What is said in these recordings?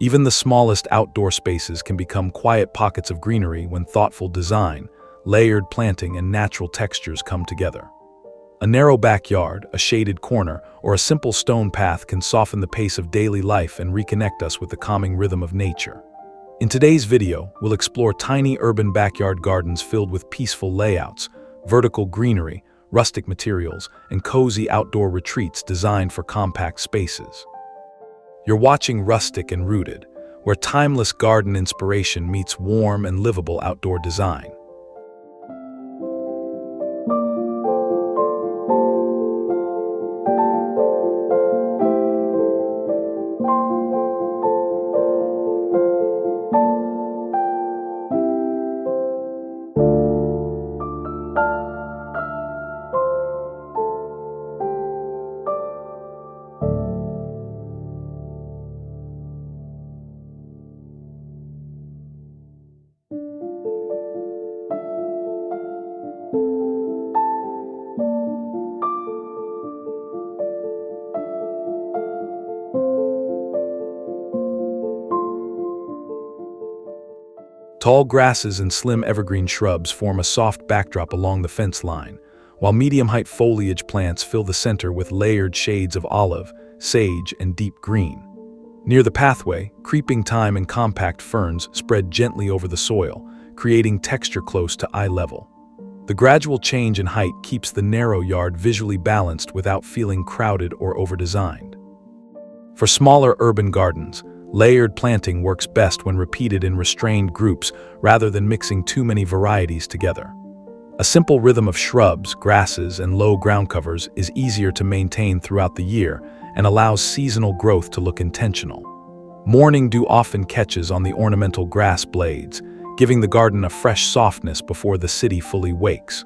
Even the smallest outdoor spaces can become quiet pockets of greenery when thoughtful design, layered planting, and natural textures come together. A narrow backyard, a shaded corner, or a simple stone path can soften the pace of daily life and reconnect us with the calming rhythm of nature. In today's video, we'll explore tiny urban backyard gardens filled with peaceful layouts, vertical greenery, rustic materials, and cozy outdoor retreats designed for compact spaces. You're watching Rustic and Rooted, where timeless garden inspiration meets warm and livable outdoor design. Tall grasses and slim evergreen shrubs form a soft backdrop along the fence line, while medium-height foliage plants fill the center with layered shades of olive, sage, and deep green. Near the pathway, creeping thyme and compact ferns spread gently over the soil, creating texture close to eye level. The gradual change in height keeps the narrow yard visually balanced without feeling crowded or over-designed. For smaller urban gardens, layered planting works best when repeated in restrained groups rather than mixing too many varieties together. A simple rhythm of shrubs, grasses, and low ground covers is easier to maintain throughout the year and allows seasonal growth to look intentional. Morning dew often catches on the ornamental grass blades, giving the garden a fresh softness before the city fully wakes.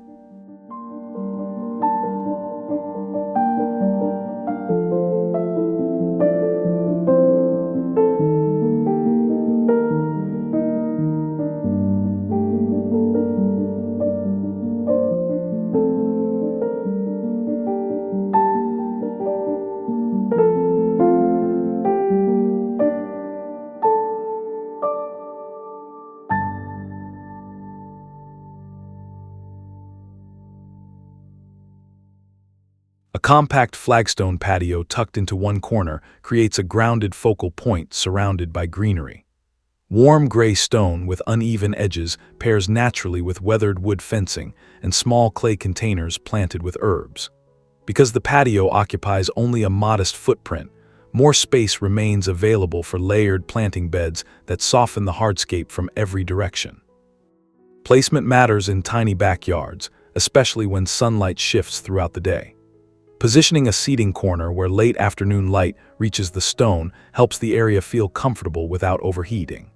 A compact flagstone patio tucked into one corner creates a grounded focal point surrounded by greenery. Warm gray stone with uneven edges pairs naturally with weathered wood fencing and small clay containers planted with herbs. Because the patio occupies only a modest footprint, more space remains available for layered planting beds that soften the hardscape from every direction. Placement matters in tiny backyards, especially when sunlight shifts throughout the day. Positioning a seating corner where late afternoon light reaches the stone helps the area feel comfortable without overheating.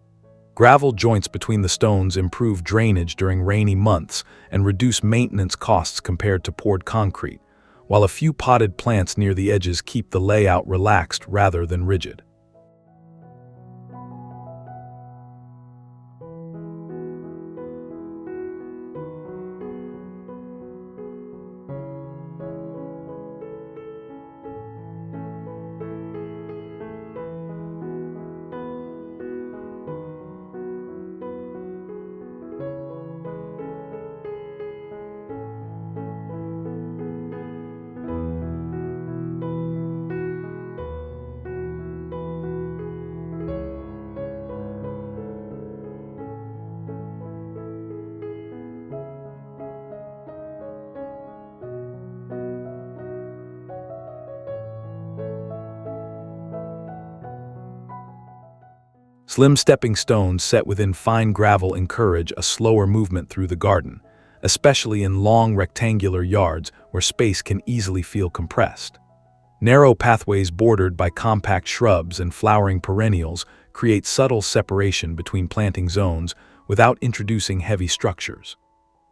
Gravel joints between the stones improve drainage during rainy months and reduce maintenance costs compared to poured concrete, while a few potted plants near the edges keep the layout relaxed rather than rigid. Slim stepping stones set within fine gravel encourage a slower movement through the garden, especially in long rectangular yards where space can easily feel compressed. Narrow pathways bordered by compact shrubs and flowering perennials create subtle separation between planting zones without introducing heavy structures.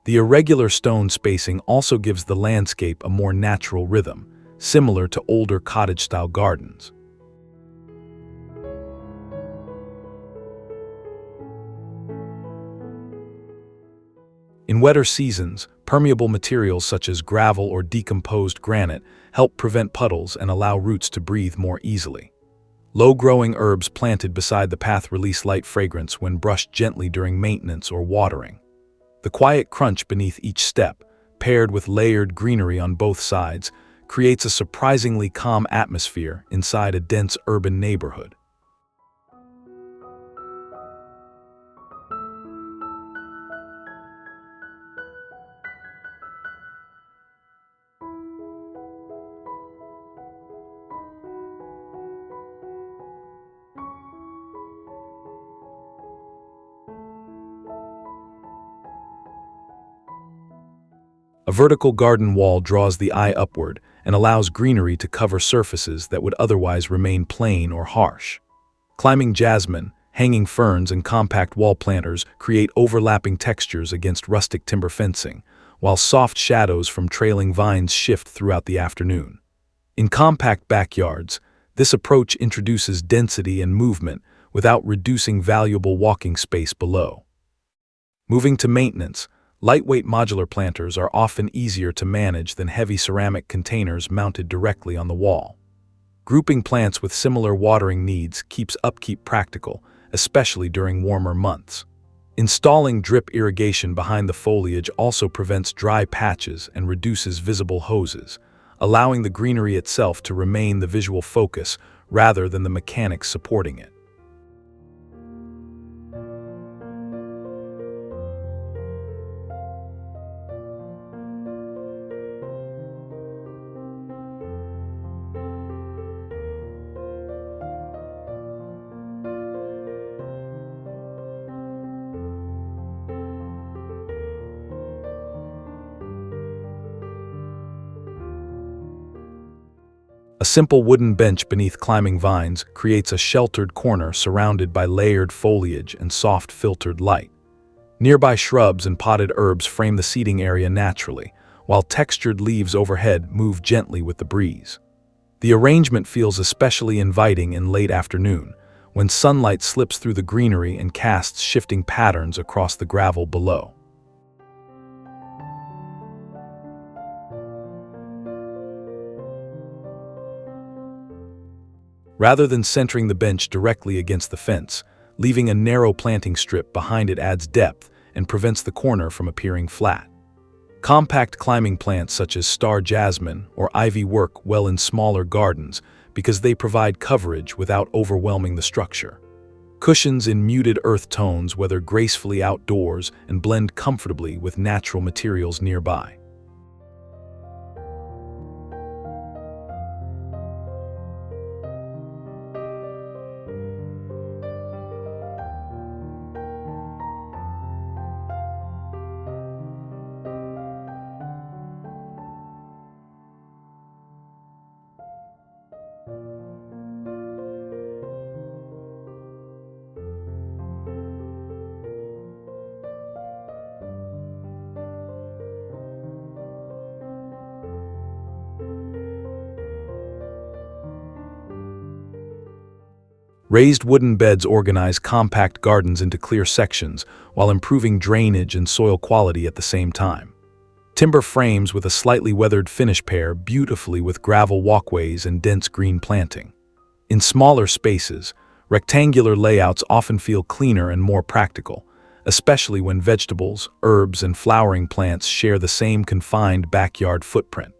The irregular stone spacing also gives the landscape a more natural rhythm, similar to older cottage-style gardens. In wetter seasons, permeable materials such as gravel or decomposed granite help prevent puddles and allow roots to breathe more easily. Low-growing herbs planted beside the path release light fragrance when brushed gently during maintenance or watering. The quiet crunch beneath each step, paired with layered greenery on both sides, creates a surprisingly calm atmosphere inside a dense urban neighborhood. A vertical garden wall draws the eye upward and allows greenery to cover surfaces that would otherwise remain plain or harsh. Climbing jasmine, hanging ferns, and compact wall planters create overlapping textures against rustic timber fencing, while soft shadows from trailing vines shift throughout the afternoon. In compact backyards, this approach introduces density and movement without reducing valuable walking space below. Moving to maintenance, lightweight modular planters are often easier to manage than heavy ceramic containers mounted directly on the wall. Grouping plants with similar watering needs keeps upkeep practical, especially during warmer months. Installing drip irrigation behind the foliage also prevents dry patches and reduces visible hoses, allowing the greenery itself to remain the visual focus rather than the mechanics supporting it. A simple wooden bench beneath climbing vines creates a sheltered corner surrounded by layered foliage and soft filtered light. Nearby shrubs and potted herbs frame the seating area naturally, while textured leaves overhead move gently with the breeze. The arrangement feels especially inviting in late afternoon, when sunlight slips through the greenery and casts shifting patterns across the gravel below. Rather than centering the bench directly against the fence, leaving a narrow planting strip behind it adds depth and prevents the corner from appearing flat. Compact climbing plants such as star jasmine or ivy work well in smaller gardens because they provide coverage without overwhelming the structure. Cushions in muted earth tones weather gracefully outdoors and blend comfortably with natural materials nearby. Raised wooden beds organize compact gardens into clear sections while improving drainage and soil quality at the same time. Timber frames with a slightly weathered finish pair beautifully with gravel walkways and dense green planting. In smaller spaces, rectangular layouts often feel cleaner and more practical, especially when vegetables, herbs, and flowering plants share the same confined backyard footprint.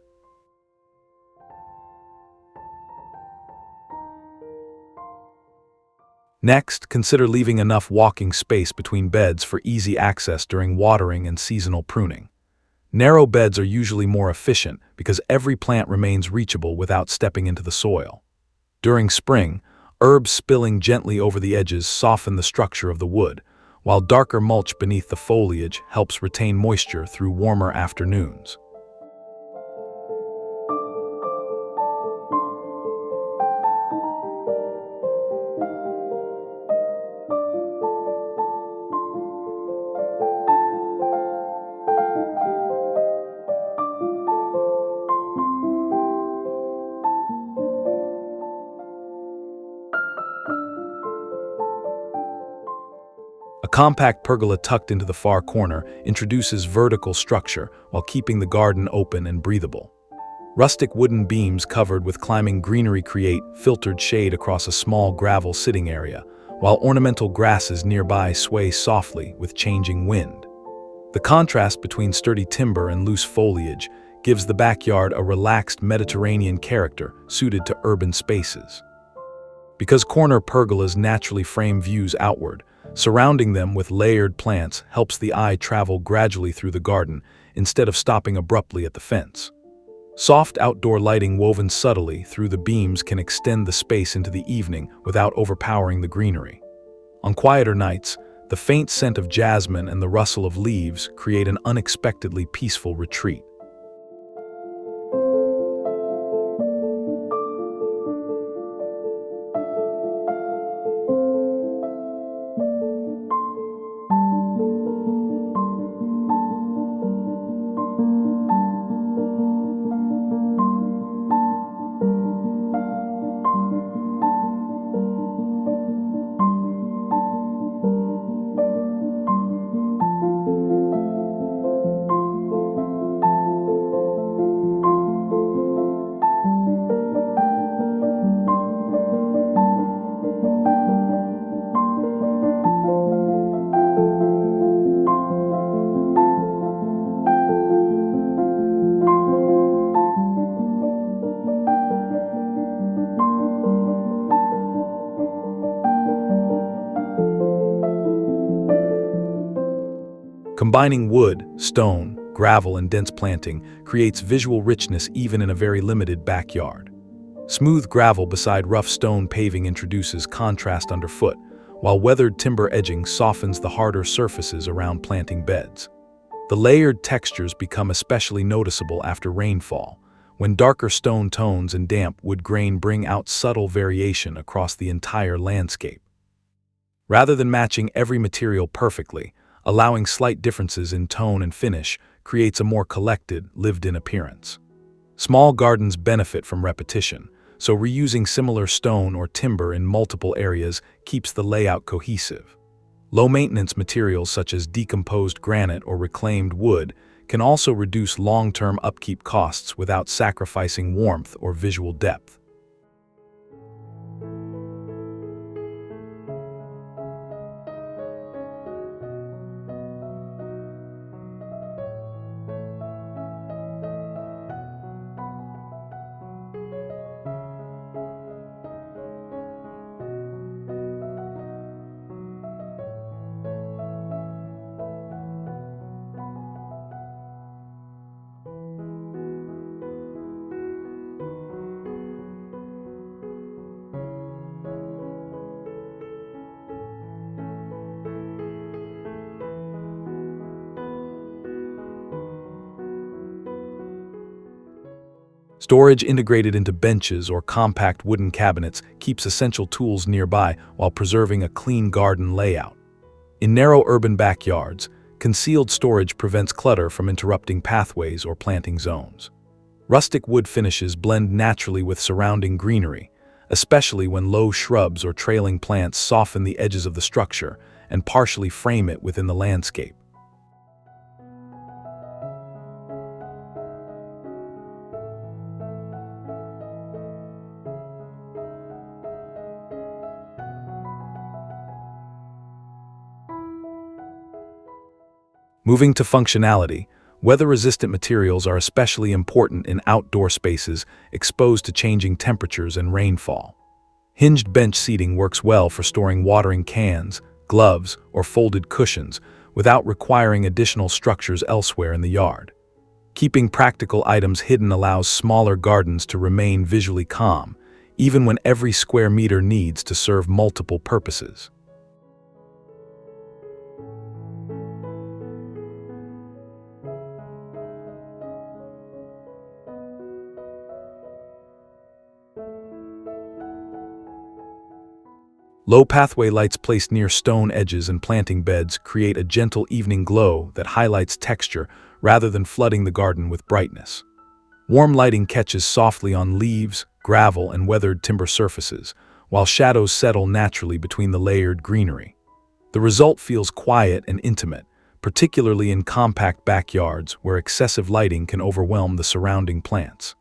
Next, consider leaving enough walking space between beds for easy access during watering and seasonal pruning. Narrow beds are usually more efficient because every plant remains reachable without stepping into the soil. During spring, herbs spilling gently over the edges soften the structure of the wood, while darker mulch beneath the foliage helps retain moisture through warmer afternoons. A compact pergola tucked into the far corner introduces vertical structure while keeping the garden open and breathable. Rustic wooden beams covered with climbing greenery create filtered shade across a small gravel sitting area, while ornamental grasses nearby sway softly with changing wind. The contrast between sturdy timber and loose foliage gives the backyard a relaxed Mediterranean character suited to urban spaces. Because corner pergolas naturally frame views outward, surrounding them with layered plants helps the eye travel gradually through the garden instead of stopping abruptly at the fence. Soft outdoor lighting woven subtly through the beams can extend the space into the evening without overpowering the greenery. On quieter nights, the faint scent of jasmine and the rustle of leaves create an unexpectedly peaceful retreat. Combining wood, stone, gravel, and dense planting creates visual richness even in a very limited backyard. Smooth gravel beside rough stone paving introduces contrast underfoot, while weathered timber edging softens the harder surfaces around planting beds. The layered textures become especially noticeable after rainfall, when darker stone tones and damp wood grain bring out subtle variation across the entire landscape. Rather than matching every material perfectly, allowing slight differences in tone and finish creates a more collected, lived-in appearance. Small gardens benefit from repetition, so reusing similar stone or timber in multiple areas keeps the layout cohesive. Low-maintenance materials such as decomposed granite or reclaimed wood can also reduce long-term upkeep costs without sacrificing warmth or visual depth. Storage integrated into benches or compact wooden cabinets keeps essential tools nearby while preserving a clean garden layout. In narrow urban backyards, concealed storage prevents clutter from interrupting pathways or planting zones. Rustic wood finishes blend naturally with surrounding greenery, especially when low shrubs or trailing plants soften the edges of the structure and partially frame it within the landscape. Moving to functionality, weather-resistant materials are especially important in outdoor spaces exposed to changing temperatures and rainfall. Hinged bench seating works well for storing watering cans, gloves, or folded cushions without requiring additional structures elsewhere in the yard. Keeping practical items hidden allows smaller gardens to remain visually calm, even when every square meter needs to serve multiple purposes. Low pathway lights placed near stone edges and planting beds create a gentle evening glow that highlights texture rather than flooding the garden with brightness. Warm lighting catches softly on leaves, gravel, and weathered timber surfaces, while shadows settle naturally between the layered greenery. The result feels quiet and intimate, particularly in compact backyards where excessive lighting can overwhelm the surrounding plants.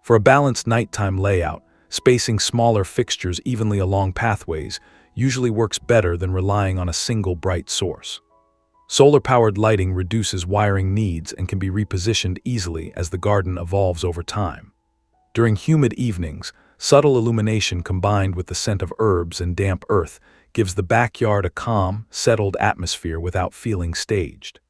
For a balanced nighttime layout, spacing smaller fixtures evenly along pathways usually works better than relying on a single bright source. Solar-powered lighting reduces wiring needs and can be repositioned easily as the garden evolves over time. During humid evenings, subtle illumination combined with the scent of herbs and damp earth gives the backyard a calm, settled atmosphere without feeling staged.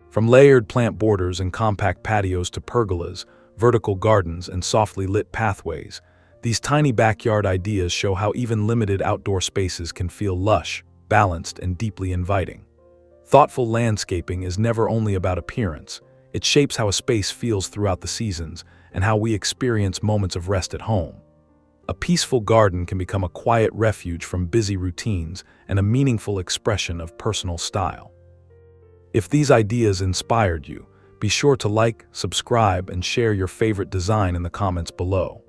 From layered plant borders and compact patios to pergolas, vertical gardens, and softly lit pathways, these tiny backyard ideas show how even limited outdoor spaces can feel lush, balanced, and deeply inviting. Thoughtful landscaping is never only about appearance. It shapes how a space feels throughout the seasons and how we experience moments of rest at home. A peaceful garden can become a quiet refuge from busy routines and a meaningful expression of personal style. If these ideas inspired you, be sure to like, subscribe, and share your favorite design in the comments below.